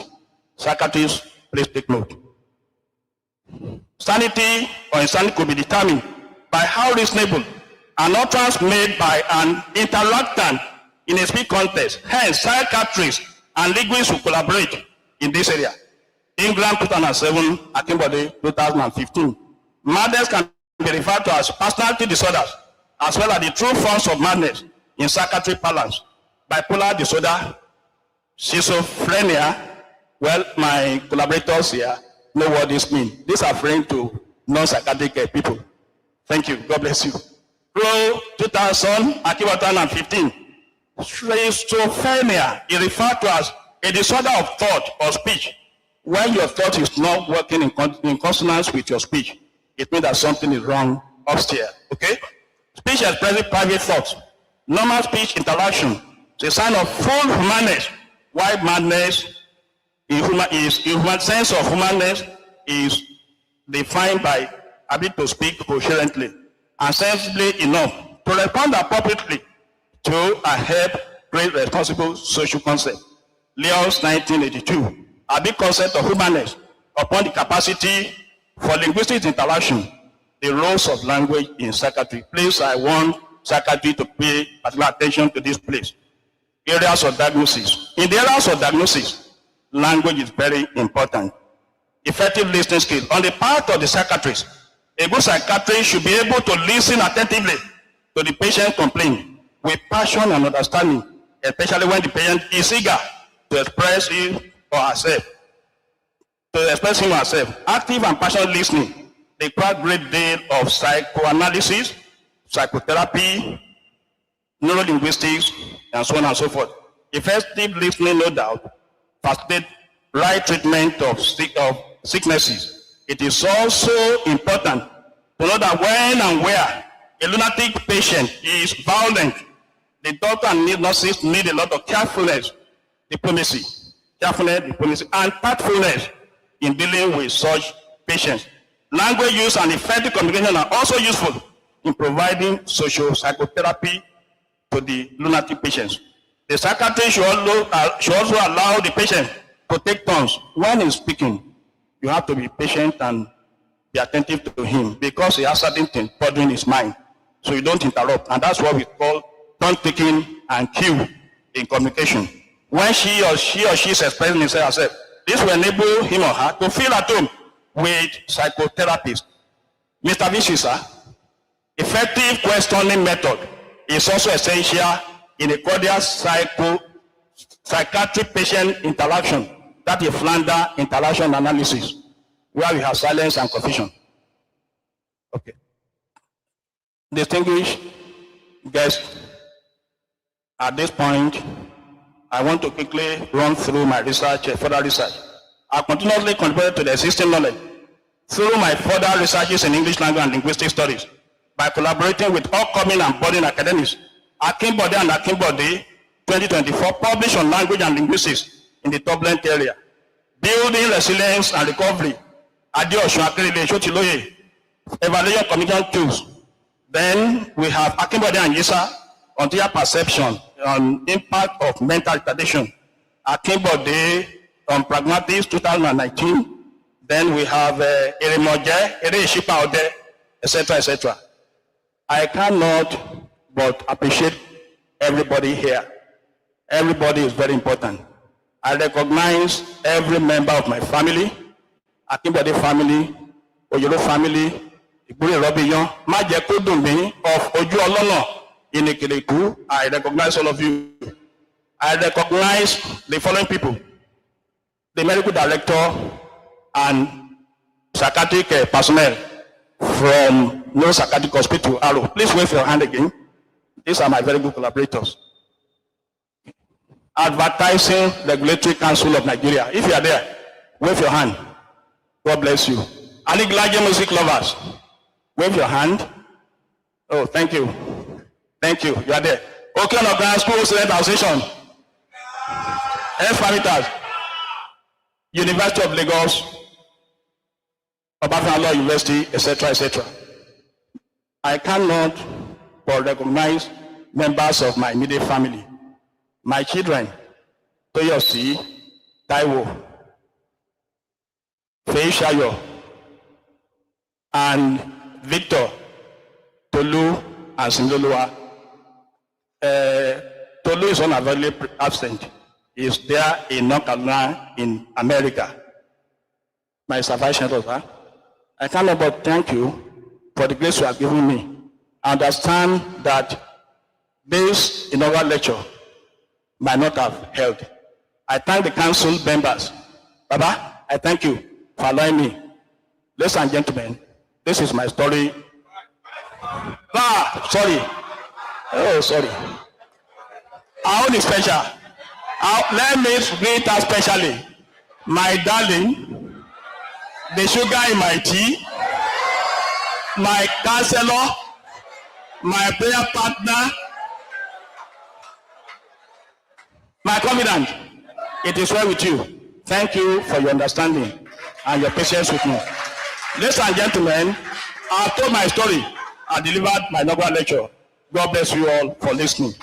Psychiatrists, please take note. Sanity or insanity could be determined by how reasonable an utterance made by an interactant in a speech context. Hence, psychiatrists and linguists will collaborate in this area. England 2007, Akinbode 2015. Madness can be referred to as personality disorders, as well as the true forms of madness in psychiatric parlance. Bipolar disorder, schizophrenia. Well, my collaborators here know what this means. These are referring to non-psychiatric people. Thank you. God bless you. Pro 2000, Akinbode 2015. Schizophrenia is referred to as a disorder of thought or speech. When your thought is not working in consonance with your speech, it means that something is wrong upstairs. Okay? Speech expressing private thoughts. Normal speech interaction is a sign of full humanness, while madness human sense of humanness is defined by ability to speak coherently and sensibly enough to respond appropriately to and help create responsible social concept. Leon's 1982. A big concept of humanness upon the capacity for linguistic interaction, the roles of language in psychiatry. Please, I want psychiatry to pay particular attention to this place. Areas of diagnosis. In the areas of diagnosis, language is very important. Effective listening skills. On the part of the psychiatrist, a good psychiatrist should be able to listen attentively to the patient's complaint with passion and understanding, especially when the patient is eager to express him or herself. Active and passionate listening requires great deal of psychoanalysis, psychotherapy, neurolinguistics, and so on and so forth. Effective listening, no doubt, facilitates right treatment of sicknesses. It is also important to know that when and where a lunatic patient is violent, the doctor and nurses need a lot of carefulness, diplomacy, and tactfulness in dealing with such patients. Language use and effective communication are also useful in providing social psychotherapy to the lunatic patients. The psychiatrist should also allow the patient to take turns. When he's speaking, you have to be patient and be attentive to him because he has certain things bothering his mind. So you don't interrupt. And that's what we call turn taking and cue in communication. When she or she is expressing herself, this will enable him or her to feel at home with psychotherapists. Mr. Vishisa, effective questioning method is also essential in a cordial psychiatric patient interaction, that is Flanders interaction analysis, where we have silence and confusion. Okay. Distinguished guests, at this point, I want to quickly run through my research, further research. I continuously contributed to the existing knowledge through my further researches in English language and linguistic studies by collaborating with upcoming and budding academics. Akinbode and Akinbode 2024 published on language and linguistics in the turbulent area. Building resilience and recovery. Adeosun Akerele Sotiloye. Evaluation commission tools. Then we have Akinbode and Yisa on their perception on impact of mental retardation. Akinbode on pragmatics 2019. Then we have Eremoje, Ereishipa Ode, etc., etc. I cannot but appreciate everybody here. Everybody is very important. I recognize every member of my family, Akinbode family, Ojoro family, Igburi Robiyon, Majekodunmi of Oju Olono in Ikeleku. I recognize all of you. I recognize the following people: the medical director and psychiatric personnel from Neuropsychiatric Hospital, Aro. Please wave your hand again. These are my very good collaborators. Advertising Regulatory Council of Nigeria. If you are there, wave your hand. God bless you. Aliglaje music lovers, wave your hand. Oh, thank you. Thank you. You are there. Okay, Grammar School Student Association. F-Famitas. University of Lagos. Obafemi Law University, etc., etc. I cannot but recognize members of my immediate family. My children, Toyosi, Taiwo, Feishayo, and Victor, Tolu, and Sindolua. Tolu is unavailable absent. He is there in North Carolina in America. My salvation daughter. I cannot but thank you for the grace you have given me. I understand that this inaugural lecture might not have held. I thank the council members. Baba, I thank you for allowing me. Ladies and gentlemen, this is my story. Sorry. Oh, sorry. Our own is special. Let me greet her specially. My darling, the sugar in my tea, my counselor, my prayer partner, my confidant. It is well with you. Thank you for your understanding and your patience with me. Ladies and gentlemen, I told my story. I delivered my inaugural lecture. God bless you all for listening.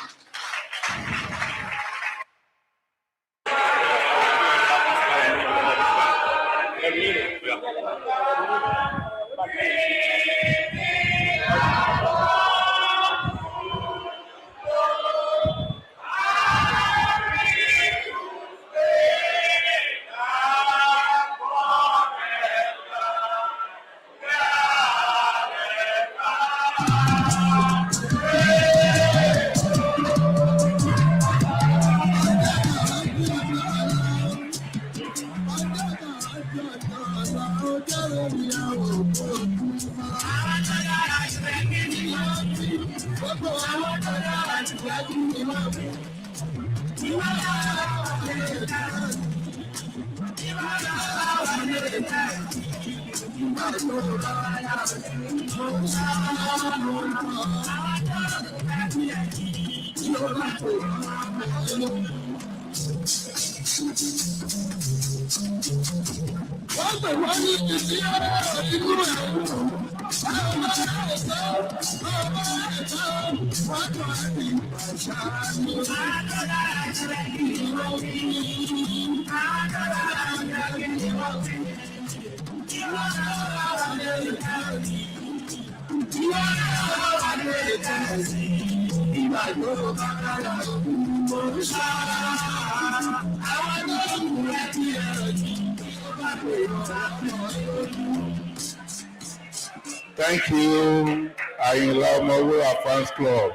Thank you, Ayinla Fans Club.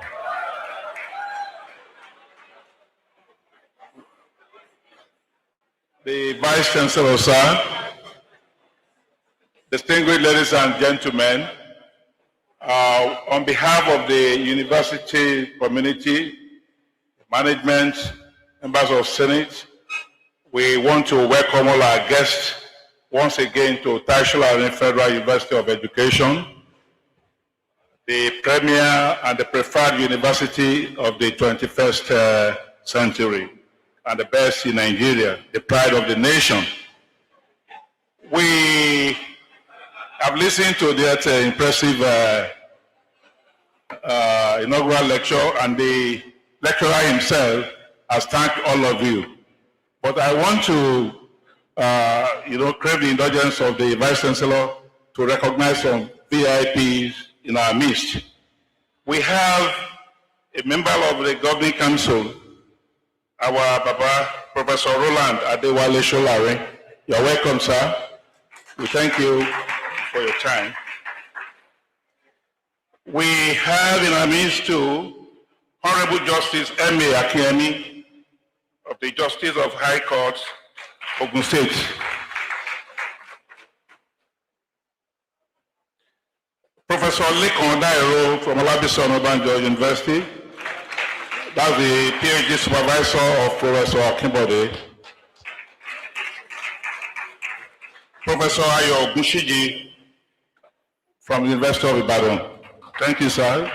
The Vice Chancellor, sir, distinguished ladies and gentlemen, on behalf of the university community, management, members of Senate, we want to welcome all our guests once again to Solarin Federal University of Education. the premier and the preferred university of the 21st century, and the best in Nigeria, the pride of the nation. We have listened to that impressive inaugural lecture, and the lecturer himself has thanked all of you. But I want to, crave the indulgence of the Vice Chancellor to recognize some VIPs in our midst. We have a member of the Governing Council, our Baba, Professor Roland Adewale Solarin. You're welcome, sir. We thank you for your time. We have in our midst too, Honorable Justice M.A. Akiemi of the Justice of High Court, Ogun State. Professor Lekon Dairo from Olabisi Onabanjo University. That's the PhD supervisor of Professor Akinbode. Professor Ayo Bushiji from the University of Ibadan. Thank you, sir.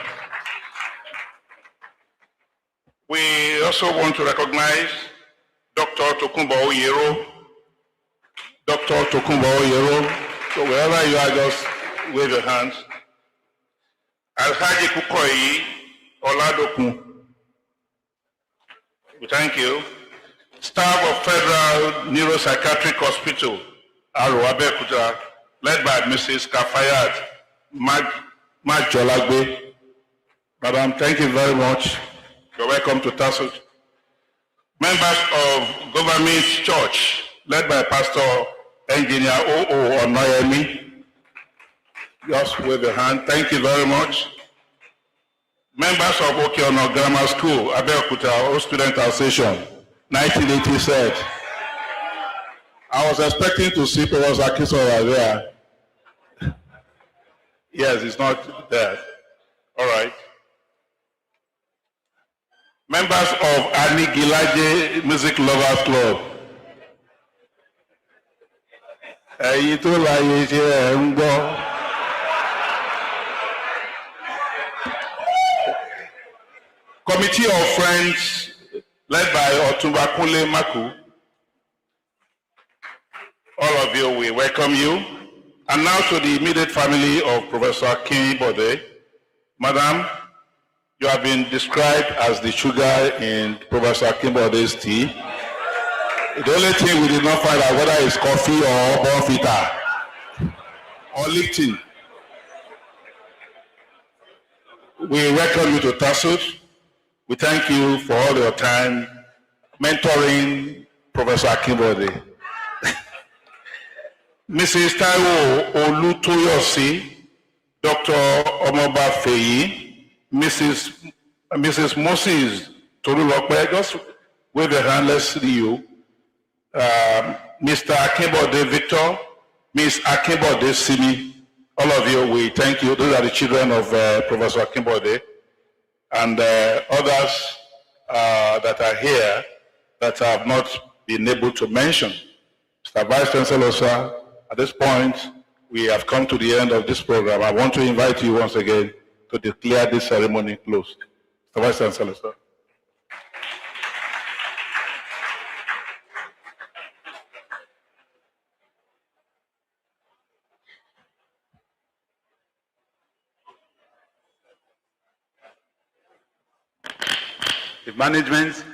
We also want to recognize Dr. Tokunbo Oyero. Dr. Tokunbo Oyero. So wherever you are, just wave your hands. Alhaji Kukoyi Oladokun. We thank you. Staff of Federal Neuropsychiatric Hospital, Aro Abeokuta, led by Mrs. Kafayat Majolagbe. Madam, thank you very much. You're welcome to Tasued. Members of Government Church, led by Pastor Engineer O.O. Onoyemi. Just wave your hand. Thank you very much. Members of Okeono Grammar School, Abeokuta, Old Student Association, 1980 said, I was expecting to see Professor Akinsora there. Yes, it's not there. All right. Members of Anigilaje Music Lovers Club. Ẹ̀yin tó láyé ṣe ẹ̀ ń gbọ́. Committee of Friends, led by Otunba Kunle Maku. All of you, we welcome you. And now to the immediate family of Professor Akinbode. Madam, you have been described as the sugar in Professor Akinbode's tea. The only thing we did not find out whether it's coffee or bonfita or Lipton. We welcome you to Tasued. We thank you for all your time mentoring Professor Akinbode. Mrs. Taiwo Olutoyosi, Dr. Omoba Feyi, Mrs. Moses Tolulope, just wave your hand, let's see you. Mr. Akinbode Victor, Miss Akinbode Simi, all of you, we thank you. Those are the children of Professor Akinbode. And others that are here that have not been able to mention. Mr. Vice Chancellor, sir, at this point, we have come to the end of this program. I want to invite you once again to declare this ceremony closed. Mr. Vice Chancellor, sir. The management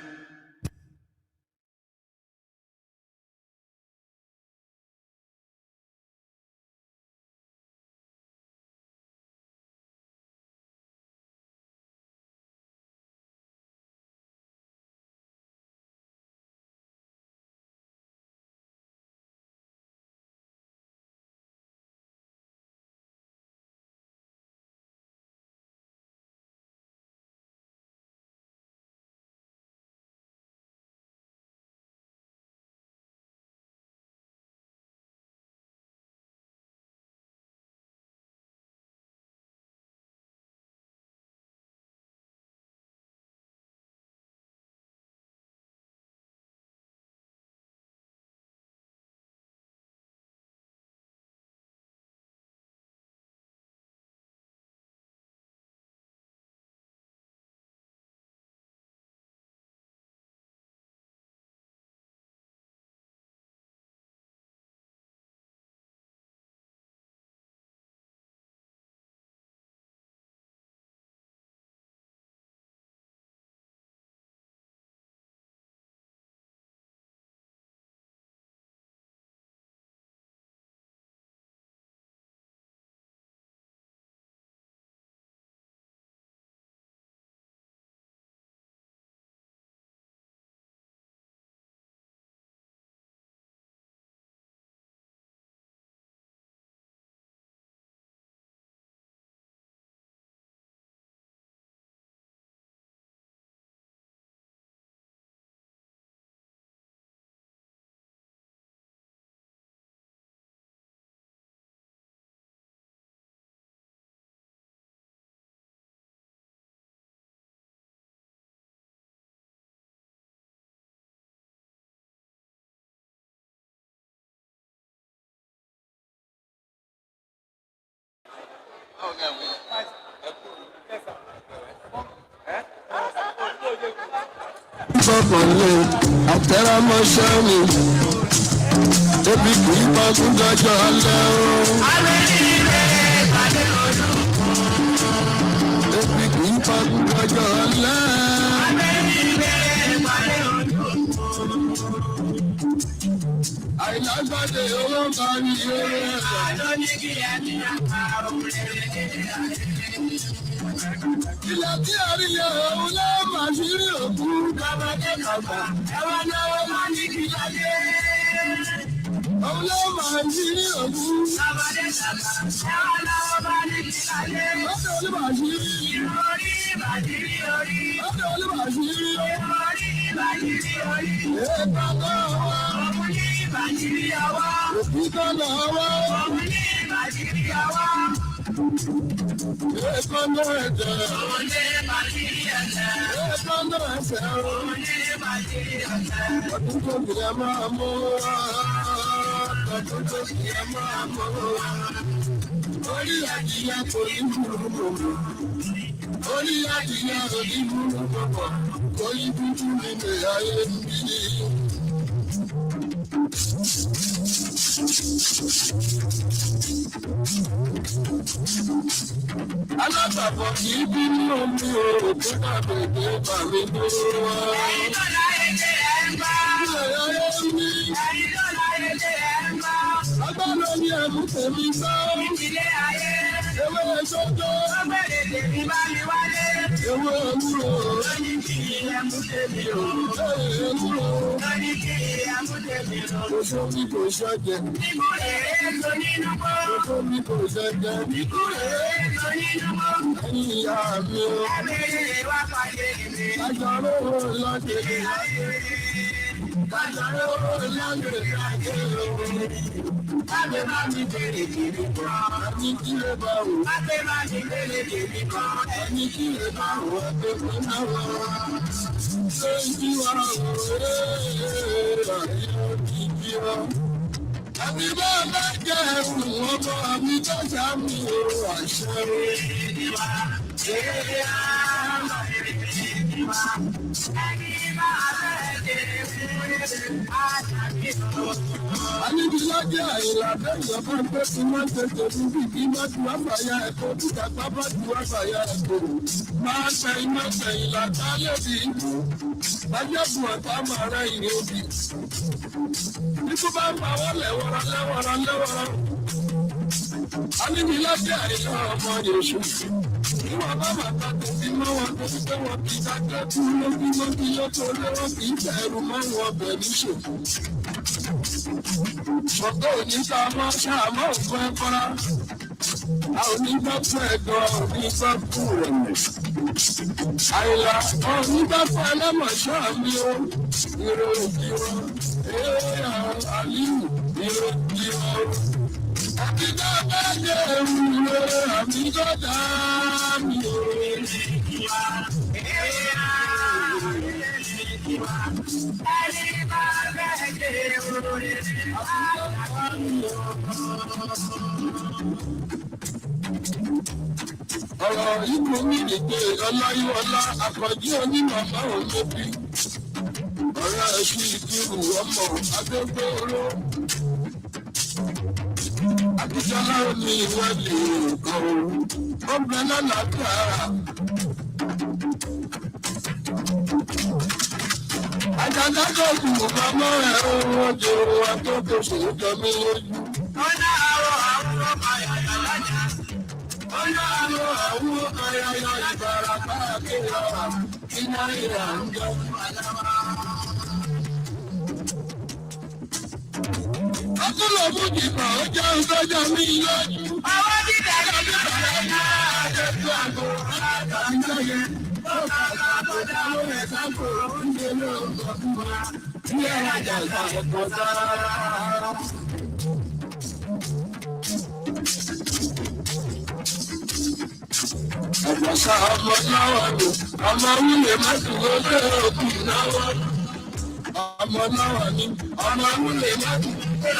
ọmọ náà ní ọmọ múlẹ̀ máa ń gbé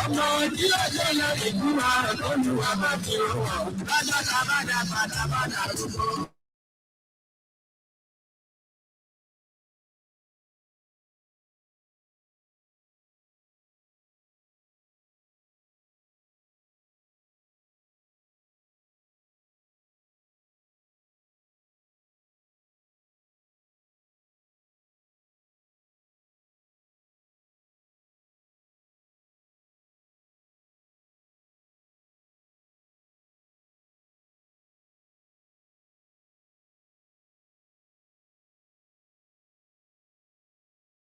ọmọ tí ọjọ́ náà ìdúrà lónìí wà máa fi rọwọ́ lọ́jọ́ tá a bá dà padà rúgbó.